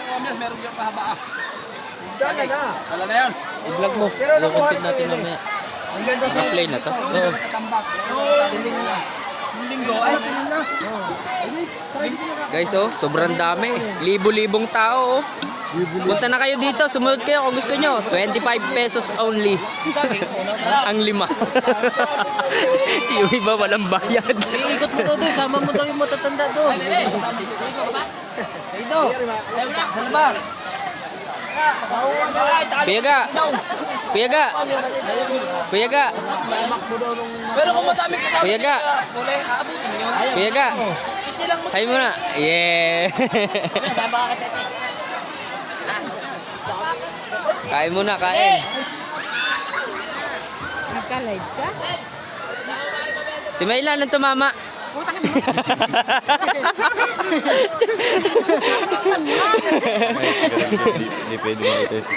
Sa Omias, meron yung pahaba ah. Dala na. Wala na yan. I-vlog mo. Yung content natin mamaya. Na-play na to. Oo. Linggo, ay, na. Guys, oh, sobrang dami. Libo-libong tao, oh. Punta na kayo dito, sumunod kayo kung gusto nyo. 25 pesos only. Ang lima. Yung iba walang bayad. Iikot mo daw doon, sama mo daw yung matatanda doon. Dito, sa labas. Piyaga. Piyaga. Piyaga. Pero kung madami ka sa Piyaga. kulay, aabutin yun. Piyaga. Isi lang mo. Hay muna. Yeah. Sama ka tete. Kain muna, kain. Nagka-live ka? Si Mayla, nang tumama. Hindi pwede mag-test.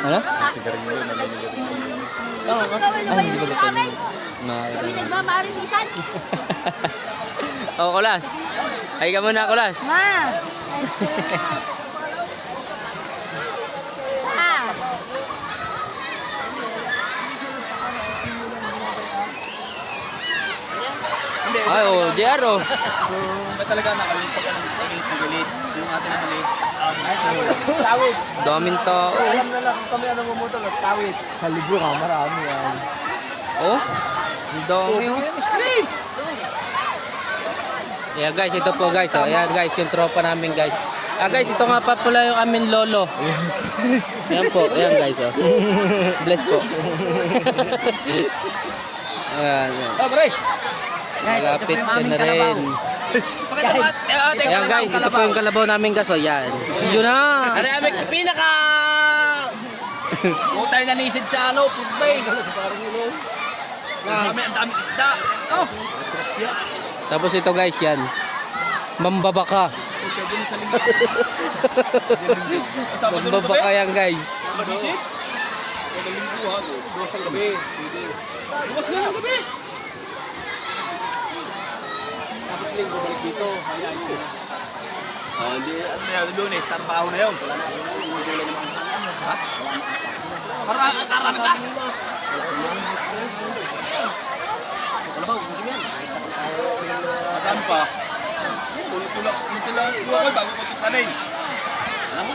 Ano? Oo. Ay, hindi ba sa amin? Hindi Ma. nagmamarinisan. Oh, Kulas. Ay ka muna, Kulas. Ma! Ah! Ay, oh, JR, oh. Ba talaga nakalit pag nagalit. Yung ating mali. Tawid. Daming tao. Alam na lang kami ano mumutol at tawid. Sa libro ka, marami yan. Oh, ang dami, oh. Scream! Yeah, guys, ito po, guys. Oh, ayan, guys, yung tropa namin, guys. Ah, guys, ito nga pa pala yung amin lolo. Ayan po, ayan, guys, oh. Bless po. Ayan, ayan. Oh, pre! Malapit ka na rin. Ayan, guys, ito po yung kalabaw namin, guys. Oh, yan. Yun na. Ano yung pinaka... Utay na nisid sa ano, pugbay. Kami ang daming isda. Oh! Tapos ito, guys, yan. Mambabaka. Mambabaka yan, guys. Madisip? Madaling buha. Bukas ang gabi. Bukas nga ang gabi. Tapos linggo balik dito. Hayaan ko. Hindi, ano na yun, lunes, trabaho na yun. Ha? Karami ka. Madami pa. Tulog ko bago ko ito sanay. Alam mo?